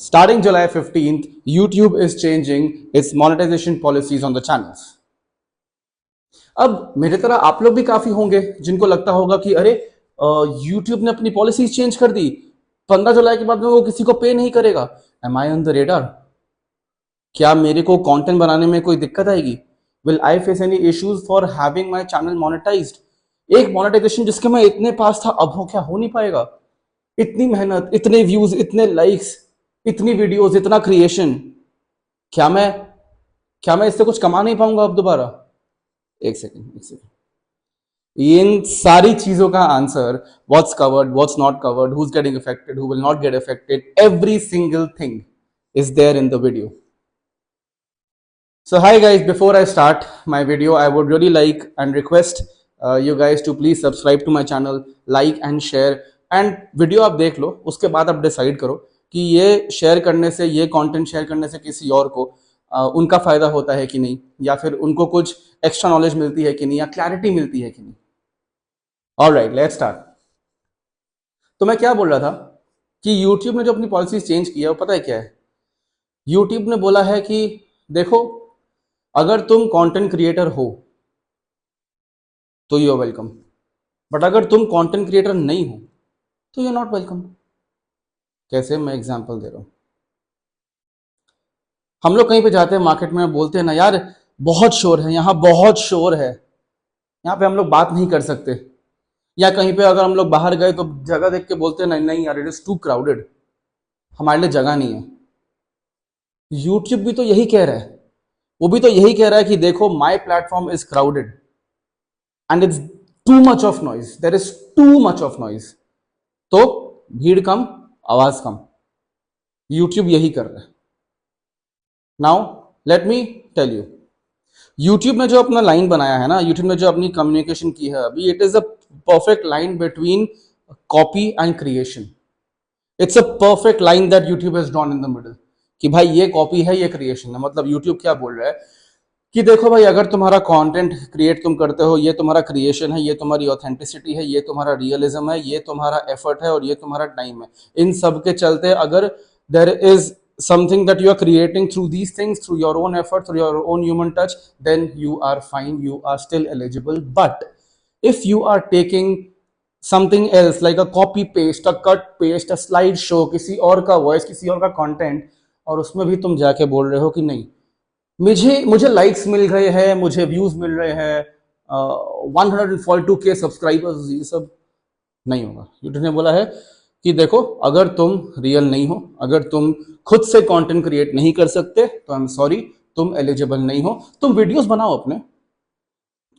Starting July 15th, YouTube is changing its monetization policies on the channels. अब मेरे तरह आप लोग भी काफी होंगे जिनको लगता होगा कि अरे YouTube ने अपनी पॉलिसीज चेंज कर दी, 15 जुलाई के बाद में वो किसी को पे नहीं करेगा. Am I on the radar? क्या मेरे को कंटेंट बनाने में कोई दिक्कत आएगी? Will I face any issues for having my channel monetized? एक मोनेटाइजेशन जिसके मैं इतने पास था, अब हो क्या हो नहीं पाएगा? इतनी मेहनत, इतने व्यूज, इतने लाइक्स, इतनी वीडियोस, इतना क्रिएशन, क्या मैं इससे कुछ कमा नहीं पाऊंगा अब दोबारा? एक सेकेंड. इन सारी चीजों का answer, what's covered, what's not covered, who is getting affected, who will not get affected, every single thing is there in the video. So hi guys, before I start my video, I would really like and request you guys to please subscribe to my channel, like and share, and video आप देख लो, उसके बाद आप decide करो कि ये share करने से, ये कंटेंट शेयर करने से किसी और को उनका फायदा होता है कि नहीं, या फिर उनको कुछ एक्स्ट्रा नॉलेज मिलती है कि नहीं, या क्लैरिटी मिलती है कि नहीं. Alright, let's start. तो मैं क्या बोल रहा था कि YouTube ने जो अपनी पॉलिसी चेंज की है वो पता है क्या है? YouTube ने बोला है कि देखो, अगर तुम कंटेंट क्रिएटर हो तो यू आर वेलकम, बट अगर तुम कंटेंट क्रिएटर नहीं हो तो यू आर नॉट वेलकम. कैसे? मैं एग्जांपल दे रहा हूं. हम लोग कहीं पे जाते हैं मार्केट में, बोलते हैं ना यार बहुत शोर है यहाँ, बहुत शोर है यहाँ पे, हम लोग बात नहीं कर सकते. या कहीं पे अगर हम लोग बाहर गए तो जगह देख के बोलते हैं नहीं नहीं यार, इट इज टू क्राउडेड, हमारे लिए जगह नहीं है. यूट्यूब भी तो यही कह रहा है, वो भी तो यही कह रहा है कि देखो, my platform is crowded and it's too much of noise, there is too much of noise. तो भीड़ कम, आवाज कम. यूट्यूब यही कर रहा है. Now let me tell you, YouTube ने जो अपना लाइन बनाया है ना, यूट्यूब ने जो अपनी कम्युनिकेशन की है अभी, it is a perfect line between copy and creation. It's a perfect line that YouTube has drawn in the middle कि भाई ये कॉपी है, ये क्रिएशन है. मतलब यूट्यूब क्या बोल रहा है कि देखो भाई, अगर तुम्हारा कंटेंट क्रिएट तुम करते हो, ये तुम्हारा क्रिएशन है, ये तुम्हारी ऑथेंटिसिटी है, ये तुम्हारा रियलिज्म है, ये तुम्हारा एफर्ट है और ये तुम्हारा टाइम है. इन सब के चलते अगर there is something that you are creating through these things, through your own effort, through your own human touch, then you are fine, you are still eligible. But if you are taking something else like a copy paste, a cut paste, a slide show, किसी और का voice, किसी और का content, और उसमें भी तुम जाके बोल रहे हो कि नहीं मुझे लाइक्स मिल रहे हैं, मुझे व्यूज मिल रहे हैं, 142K सब्सक्राइबर्स, ये सब नहीं होगा. यूट्यूब ने बोला है कि देखो, अगर तुम रियल नहीं हो, अगर तुम खुद से कंटेंट क्रिएट नहीं कर सकते, तो आई एम सॉरी, तुम एलिजिबल नहीं हो. तुम वीडियोस बनाओ अपने,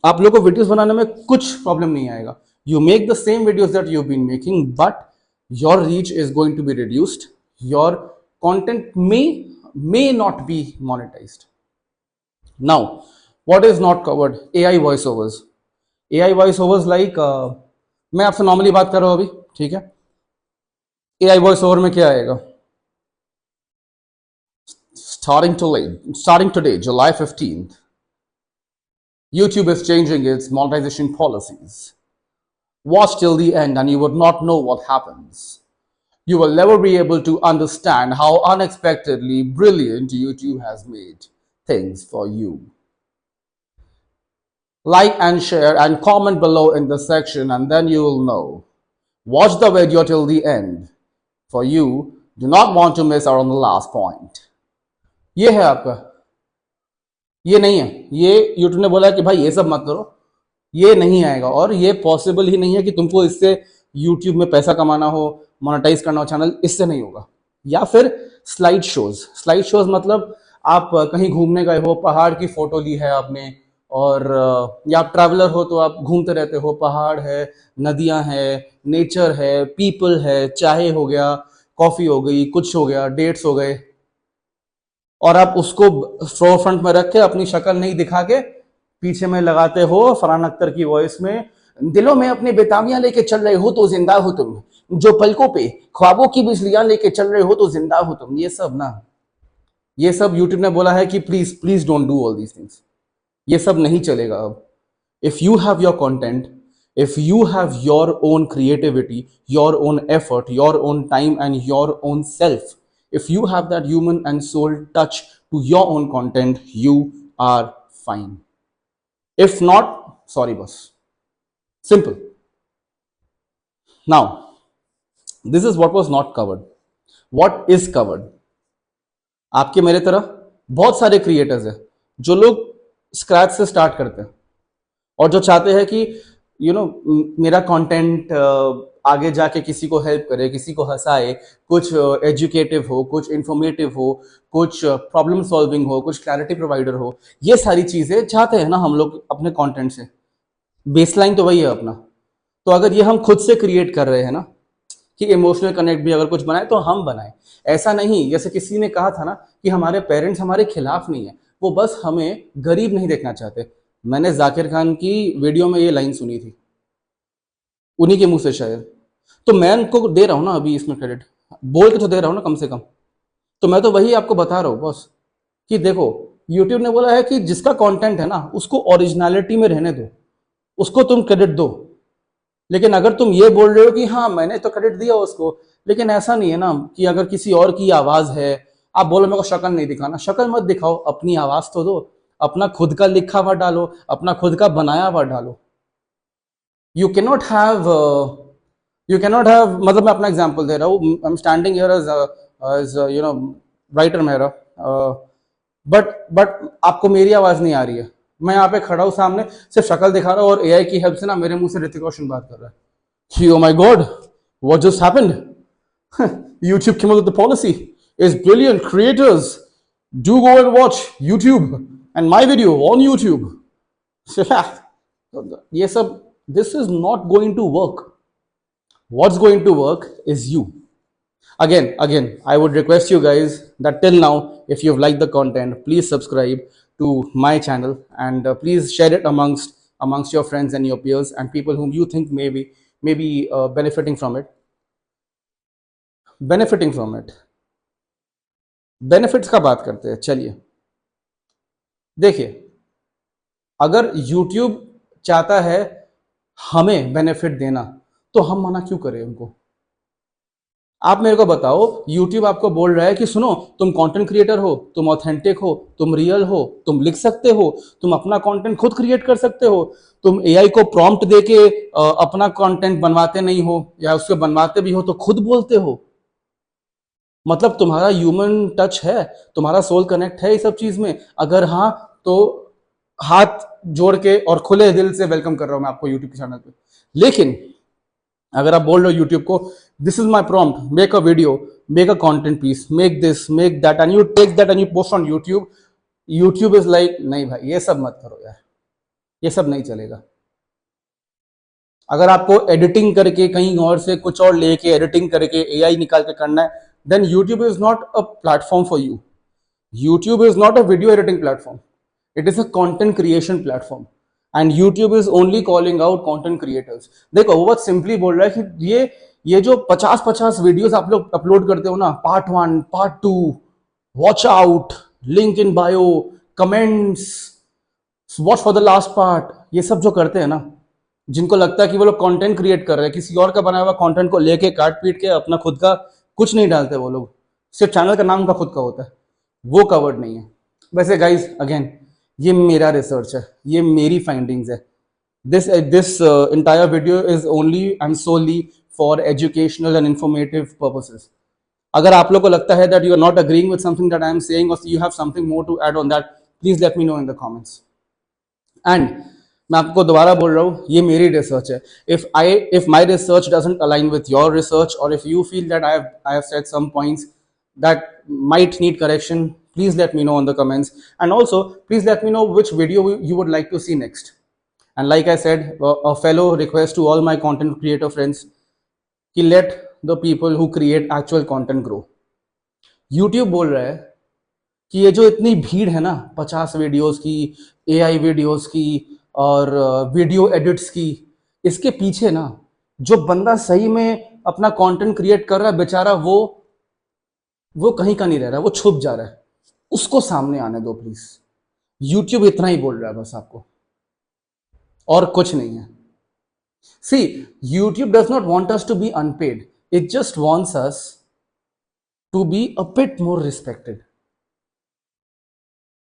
आप लोगों को वीडियोस बनाने में कुछ प्रॉब्लम नहीं आएगा. You make the same videos that you been making, but your reach is going to be reduced, your content may not be monetized. Now, what is not covered? AI voiceovers. AI voiceovers like मैं आपसे normally बात कर रहा हूं अभी, ठीक है? AI voiceover में क्या आएगा? Starting today, July 15th, YouTube is changing its monetization policies. Watch till the end and you would not know what happens. You will never be able to understand how unexpectedly brilliant YouTube has made things for you. Like and share and comment below in the section and then you will know. Watch the video till the end. For you, do not want to miss out on the last point. ये है आपका, ये नहीं है. ये YouTube ने बोला है कि भाई ये सब मत करो, ये नहीं आएगा, और ये पॉसिबल ही नहीं है कि तुमको इससे YouTube में पैसा कमाना हो, मोनेटाइज करना हो चैनल, इससे नहीं होगा. या फिर स्लाइड शोज मतलब आप कहीं घूमने गए हो, पहाड़ की फोटो ली है आपने, और या आप ट्रैवलर हो तो आप घूमते रहते हो, पहाड़ है, नदियां है, नेचर है, पीपल है, चाय हो गया, कॉफी हो गई, कुछ हो गया, डेट्स हो गए, और आप उसको फ्लोर फ्रंट में रख के अपनी शक्ल नहीं दिखा के पीछे में लगाते हो फरहान अख्तर की वॉइस में, दिलों में अपने बेताबियां लेके चल रहे हो तो जिंदा हो तुम, जो पलकों पे ख्वाबों की बिजलियां लेके चल रहे हो तो जिंदा हो तुम. ये सब ना, ये सब यूट्यूब ने बोला है कि please please don't do all these things. ये सब नहीं चलेगा अब. If you have your content, if you have your own creativity, your own effort, your own time and your own self, if you have that human and soul touch to your own content, you are fine. If not, sorry boss. Simple. Now, this is what was not covered. What is covered? आपके मेरे तरह बहुत सारे creators हैं जो लोग scratch से start करते हैं और जो चाहते हैं कि मेरा कंटेंट आगे जाके किसी को हेल्प करे, किसी को हंसाए, कुछ एजुकेटिव हो, कुछ इंफॉर्मेटिव हो, कुछ प्रॉब्लम सॉल्विंग हो, कुछ क्लैरिटी प्रोवाइडर हो। ये सारी चीजें चाहते हैं ना हम लोग अपने कंटेंट से। बेसलाइन तो वही है अपना। तो अगर ये हम खुद से क्रिएट कर रहे हैं ना कि इमोशनल कनेक्ट भी अगर कुछ बनाए तो हम बनाए। ऐसा नहीं, जैसे किसी ने कहा था ना कि हमारे पेरेंट्स हमारे खिलाफ नहीं है, वो बस हमें गरीब नहीं देखना चाहते। मैंने जाकिर खान की वीडियो में ये लाइन सुनी थी, उन्हीं के मुंह से शायद। तो मैं उनको दे रहा हूं ना अभी इसमें क्रेडिट, बोल के तो दे रहा हूं ना कम से कम। तो मैं तो वही आपको बता रहा हूं बॉस कि देखो, यूट्यूब ने बोला है कि जिसका कंटेंट है ना उसको ओरिजिनलिटी में रहने दो, उसको तुम क्रेडिट दो। लेकिन अगर तुम ये बोल रहे हो कि हाँ मैंने तो क्रेडिट दिया उसको, लेकिन ऐसा नहीं है ना कि अगर किसी और की आवाज है, आप बोलो मेरे को शक्ल नहीं दिखाना, शक्ल मत दिखाओ, अपनी आवाज तो दो, अपना खुद का लिखा हुआ डालो, अपना खुद का बनाया हुआ डालो। यू कैनॉट हैव मतलब मैं अपना एग्जांपल दे रहा हूँ। I am standing here as writer मेरा, बट आपको मेरी आवाज नहीं आ रही है। मैं यहाँ पे खड़ा हूँ सामने, सिर्फ शक्ल दिखा रहा हूँ और एआई की हेल्प से ना मेरे मुंह से ऋतिक रोशन बात कर रहा है। Oh my God, what just happened? YouTube came up with the policy. It's brilliant. Creators, do go and watch YouTube and my video on YouTube. ये सब, this is not going to work. What's going to work is you. Again, I would request you guys that till now, if you've liked the content, please subscribe to my channel and please share it amongst your friends and your peers and people whom you think may be benefiting from it. Benefits का बात करते हैं। चलिए देखिए, अगर YouTube चाहता है हमें बेनिफिट देना तो हम मना क्यों करें उनको? आप मेरे को बताओ, YouTube आपको बोल रहा है कि सुनो, तुम कंटेंट क्रिएटर हो, तुम ऑथेंटिक हो, तुम रियल हो, तुम लिख सकते हो, तुम अपना कंटेंट खुद क्रिएट कर सकते हो, तुम एआई को प्रॉम्प्ट देके अपना कंटेंट बनवाते नहीं हो, या उसको बनवाते भी हो तो खुद बोलते हो। मतलब तुम्हारा ह्यूमन टच है, तुम्हारा सोल कनेक्ट है इस सब चीज में? अगर हाँ तो हाथ जोड़ के और खुले दिल से वेलकम कर रहा हूं मैं आपको यूट्यूब के चैनल पे। लेकिन अगर आप बोल रहे हो यूट्यूब को, this is my prompt, make a video, make a content piece, make this, make that, and you take that and you post on YouTube, YouTube is like नहीं भाई ये सब मत करो यार, ये सब नहीं चलेगा। अगर आपको एडिटिंग करके कहीं और से कुछ और लेके एडिटिंग करके एआई निकाल के करना है, then YouTube is not a platform for you. YouTube is not a video editing platform. It is a content creation platform. And YouTube is only calling out content creators. देखो वो बहुत simply बोल रहा है कि ये जो 50 वीडियोस आप लोग अपलोड करते हो ना, part 1, part 2, watch out, link in bio, comments, watch for the last part, ये सब जो करते हैं ना, जिनको लगता है कि वो लोग कंटेंट क्रिएट कर रहे हैं, किसी और का बनाया हुआ कंटेंट को लेके काट पीट के अपना खुद का कुछ नहीं डालते वो लोग, सिर्फ चैनल का नाम उनका खुद का होता है, वो कवर्ड नहीं है। वैसे गाइस अगेन, ये मेरा रिसर्च है, ये मेरी फाइंडिंग्स है। This entire video is only and solely for educational and informative purposes. अगर आप लोग को लगता है that you are not agreeing with something that I am saying or you have something more to add on that, please let me know in the comments. And मैं आपको दोबारा बोल रहा हूँ, ये मेरी रिसर्च है। if my research doesn't align with your research, or if you feel that I have said some points that might need correction, please let me know in the comments. And also please let me know which video you would like to see next. And like I said, a fellow request to all my content creator friends, कि let the people who create actual content grow. YouTube बोल रहा है कि ये जो इतनी भीड़ है ना 50 वीडियोस की, AI वीडियोस की और वीडियो एडिट्स की, इसके पीछे ना जो बंदा सही में अपना कंटेंट क्रिएट कर रहा है बेचारा, वो कहीं का नहीं रह रहा, वो छुप जा रहा है, उसको सामने आने दो प्लीज। YouTube इतना ही बोल रहा है बस आपको, और कुछ नहीं है। See, YouTube does not want us to be unpaid. It just wants us to be a bit more respected.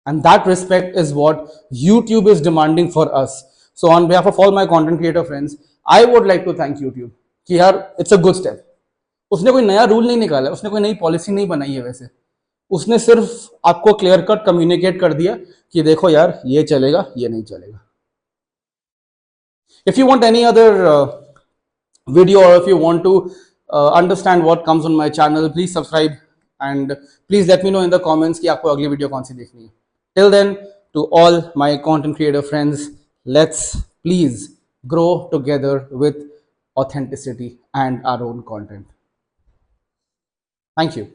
And that respect is what YouTube is demanding for us. So on behalf of all my content creator friends, I would like to thank YouTube कि यार it's a good step. उसने कोई नया rule नहीं निकाला, उसने कोई नई पॉलिसी नहीं बनाई है, वैसे उसने सिर्फ आपको क्लियर कट कम्युनिकेट कर दिया कि देखो यार ये चलेगा ये नहीं चलेगा. If you want any other video, or if you want to understand what comes on my channel, please subscribe and please let me know in the comments कि आपको अगली वीडियो कौन सी देखनी है. Till then, to all my content creator friends, let's please grow together with authenticity and our own content. Thank you.